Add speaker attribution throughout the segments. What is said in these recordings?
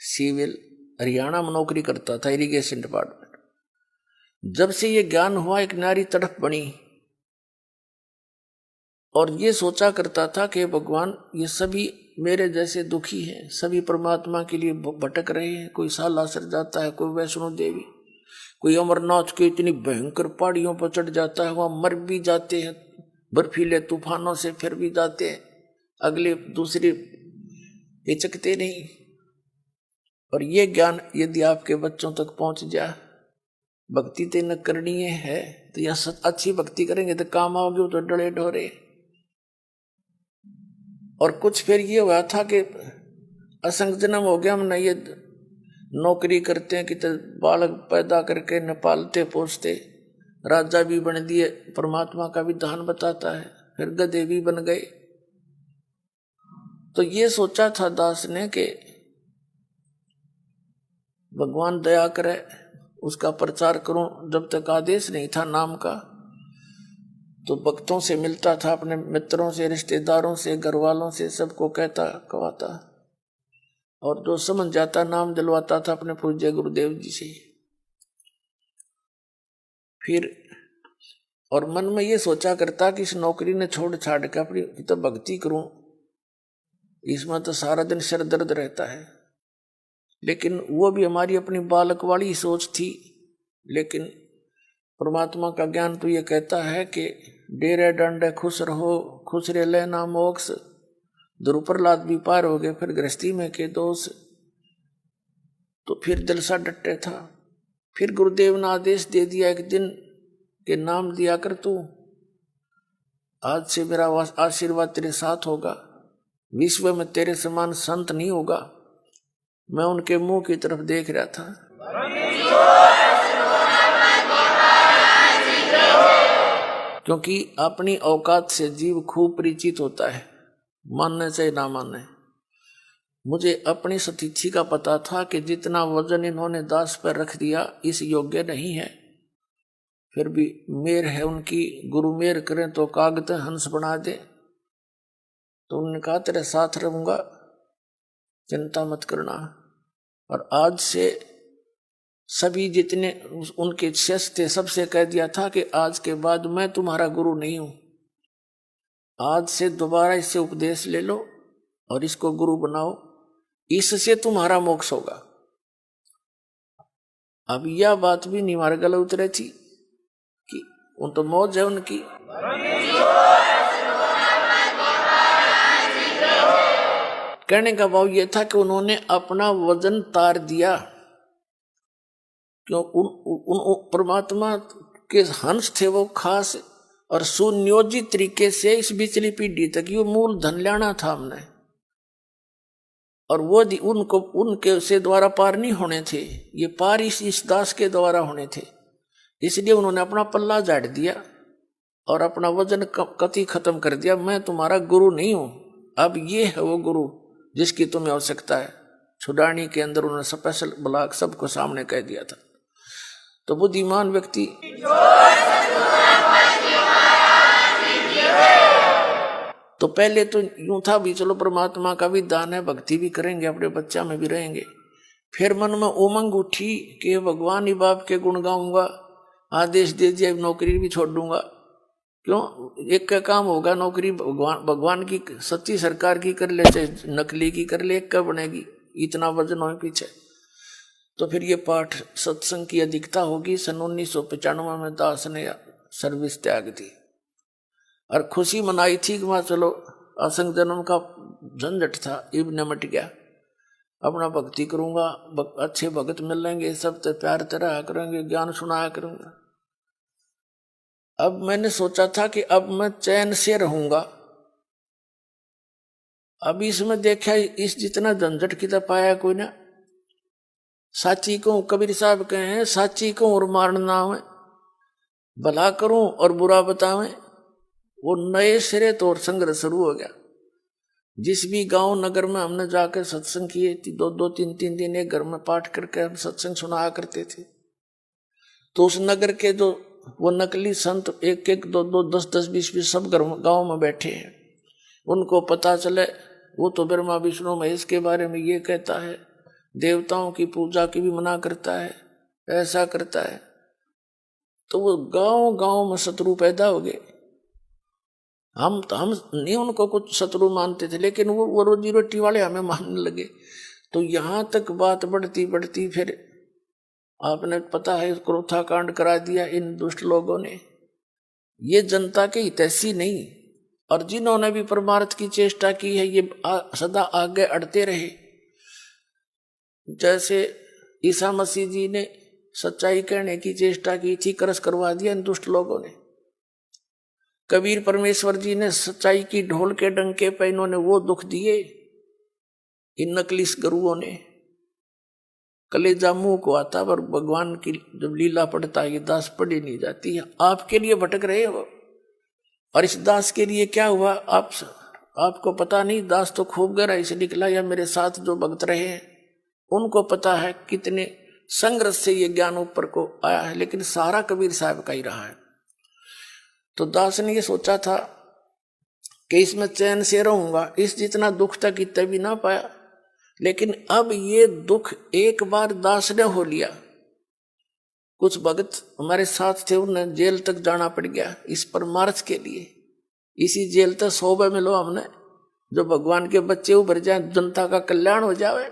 Speaker 1: Civil, Haryana में नौकरी करता था, इरिगेशन डिपार्टमेंट। जब से ये ज्ञान हुआ, एक नारी तड़प बनी और ये सोचा करता था कि भगवान ये सभी मेरे जैसे दुखी हैं, सभी परमात्मा के लिए भटक रहे हैं। कोई सालासर जाता है, कोई वैष्णो देवी, कोई अमरनाथ के इतनी भयंकर पहाड़ियों पर चढ़ जाता है, वहां मर भी जाते हैं बर्फीले तूफानों से, फिर भी जाते हैं, अगले दूसरे हिचकते नहीं। और ये ज्ञान यदि आपके बच्चों तक पहुंच जाए, भक्ति तो न करनी है तो या अच्छी भक्ति करेंगे तो काम आओगे, तो डरे ढोरे। और कुछ फिर ये हुआ था कि असंग जन्म हो गया, हमने ये नौकरी करते हैं कि तो बालक पैदा करके न पालते पोसते, राजा भी बन दिए, परमात्मा का विधान बताता है, फिर गधे भी बन गए। तो ये सोचा था दास ने कि भगवान दया करे, उसका प्रचार करूं। जब तक आदेश नहीं था नाम का, तो भक्तों से मिलता था, अपने मित्रों से, रिश्तेदारों से, घर वालों से, सबको कहता कहवाता, और जो समझ जाता नाम दिलवाता था अपने पूज्य गुरुदेव जी से। फिर और मन में ये सोचा करता कि इस नौकरी ने छोड़ छाड़ के अपनी तो भक्ति करूं, इसमें तो सारा दिन सिर दर्द रहता है। लेकिन वो भी हमारी अपनी बालक वाली सोच थी। लेकिन परमात्मा का ज्ञान तो ये कहता है कि डेरे डंडे खुश रहो, खुश रे लेना मोक्ष, ध्रुव प्रहलाद भी पार हो गए, फिर गृहस्थी में के दोष। तो फिर दिल सा डटे था। फिर गुरुदेव ने आदेश दे दिया एक दिन के नाम दिया कर तू, आज से मेरा आशीर्वाद तेरे साथ होगा, विश्व में तेरे समान संत नहीं होगा। मैं उनके मुंह की तरफ देख रहा था। क्योंकि अपनी औकात से जीव खूब परिचित होता है, मानने चाहे ना मानने। मुझे अपनी सतीथि का पता था कि जितना वजन इन्होंने दास पर रख दिया इस योग्य नहीं है। फिर भी मेर है उनकी, गुरु मेर करें तो कागज हंस बना दे। तो उन्होंने कहा तेरे साथ रहूंगा, चिंता मत करना। और आज से सभी जितने उनके शिष्य थे सबसे कह दिया था कि आज के बाद मैं तुम्हारा गुरु नहीं हूं, आज से दोबारा इससे उपदेश ले लो और इसको गुरु बनाओ, इससे तुम्हारा मोक्ष होगा। अब यह बात भी नहीं हमारे गले उतरे थी कि उन तो मौज है उनकी। कहने का भाव यह था कि उन्होंने अपना वजन तार दिया। क्यों? उन परमात्मा के हंस थे वो खास, और सुनियोजित तरीके से इस पिछली पीढ़ी तक ये मूल धन लाना था हमने, और वो उनको उनके से द्वारा पार नहीं होने थे, ये पार इस दास के द्वारा होने थे। इसलिए उन्होंने अपना पल्ला झाड़ दिया और अपना वजन कति खत्म कर दिया। मैं तुम्हारा गुरु नहीं हूं, अब ये है वो गुरु जिसकी तुम्हें आवश्यकता है। छुड़ानी के अंदर उन्होंने स्पेशल ब्लॉक सबको सामने कह दिया था। तो बुद्धिमान व्यक्ति तो पहले तो यूं था भी चलो परमात्मा का भी दान है, भक्ति भी करेंगे, अपने बच्चा में भी रहेंगे। फिर मन में उमंग उठी कि भगवान ही बाप के गुण गाऊंगा, आदेश दे दिया नौकरी भी छोड़ दूंगा। क्यों? एक का काम होगा, नौकरी भगवान की सच्ची सरकार की कर ले चाहे नकली की कर ले, एक का बनेगी, इतना वजन हो पीछे। तो फिर ये पाठ सत्संग की अधिकता होगी। सन 1995 में दास ने सर्विस त्याग दी और खुशी मनाई थी कि वहां चलो असंग जन्म का झंझट था इब निमट गया, अपना भक्ति करूंगा, अच्छे भगत मिल लेंगे, सब तो प्यार तरह करेंगे, ज्ञान सुनाया करूंगा। अब मैंने सोचा था कि अब मैं चैन से रहूंगा। अब इसमें देखा इस जितना झंझट की तरह पाया कोई ना। साची को कबीर साहब कहे हैं, साची को और मारना है, भला करूं और बुरा बतावें। वो नए सिरे तो और संघर्ष शुरू हो गया। जिस भी गांव नगर में हमने जाकर सत्संग किए, 2-2-3-3 दिन एक घर में पाठ करके हम सत्संग सुनाया करते थे। तो उस नगर के जो वो नकली संत 1-1, 2-2, 10-10, 20-20 सब गांव में बैठे हैं। उनको पता चले वो तो ब्रह्मा विष्णु महेश के बारे में ये कहता है, देवताओं की पूजा की भी मना करता है, ऐसा करता है। तो वो गांव गांव में शत्रु पैदा हो गए। हम नहीं उनको कुछ शत्रु मानते थे, लेकिन वो रोजी रोटी वाले हमें मानने लगे। तो यहां तक बात बढ़ती बढ़ती फिर आपने पता है क्रोथा कांड करा दिया इन दुष्ट लोगों ने। ये जनता के हितैषी नहीं, और जिन्होंने भी परमार्थ की चेष्टा की है ये सदा आगे अड़ते रहे। जैसे ईसा मसीह जी ने सच्चाई कहने की चेष्टा की थी, करस करवा दिया इन दुष्ट लोगों ने। कबीर परमेश्वर जी ने सच्चाई की ढोल के डंके पे इन्होंने वो दुख दिए इन नकली गुरुओं ने। कलेजा मुंह को आता, पर भगवान की जब लीला पढ़ता है ये दास पढ़ी नहीं जाती है। आपके लिए भटक रहे हो, और इस दास के लिए क्या हुआ आपको पता नहीं। दास तो खूब गहराई से निकला, या मेरे साथ जो भक्त रहे हैं उनको पता है कितने संघर्ष से ये ज्ञान ऊपर को आया है। लेकिन सारा कबीर साहब का ही रहा है। तो दास ने ये सोचा था कि इसमें चैन से रहूंगा, इस जितना दुख तक इतना भी ना पाया। लेकिन अब ये दुख एक बार दास ने हो लिया। कुछ भक्त हमारे साथ थे, उन्हें जेल तक जाना पड़ गया इस परमार्थ के लिए। इसी जेल तक 100 मिलो हमने, जो भगवान के बच्चे उभर जाए, जनता का कल्याण हो जाए।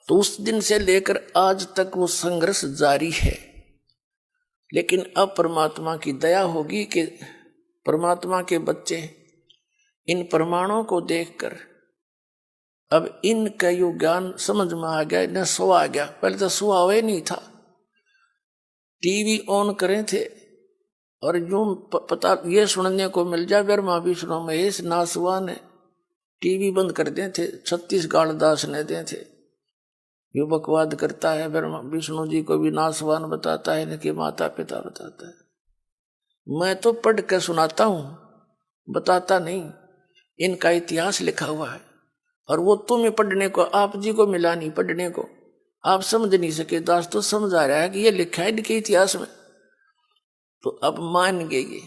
Speaker 1: तो उस दिन से लेकर आज तक वो संघर्ष जारी है। लेकिन अब परमात्मा की दया होगी कि परमात्मा के बच्चे इन प्रमाणों को देखकर अब इनका यो ज्ञान समझ में आ गया, इन्हें सो आ गया। पहले तो सुहा हुआ ही नहीं था, टीवी ऑन करें थे और यूं पता ये सुनने को मिल जाए ब्रह्मा विष्णु महेश नासुआ ने टीवी बंद कर दे थे, 36 गाल दास ने दे थे। यो बकवाद करता है, ब्रह्मा विष्णु जी को भी नासवान बताता है, इनके माता पिता बताता है। मैं तो पढ़ कर सुनाता हूं, बताता नहीं। इनका इतिहास लिखा हुआ है, और वो तुम्हें पढ़ने को, आप जी को मिला नहीं पढ़ने को, आप समझ नहीं सके। दास तो समझ आ रहा है कि ये लिखा है इनके इतिहास में, तो अब मान गए ये।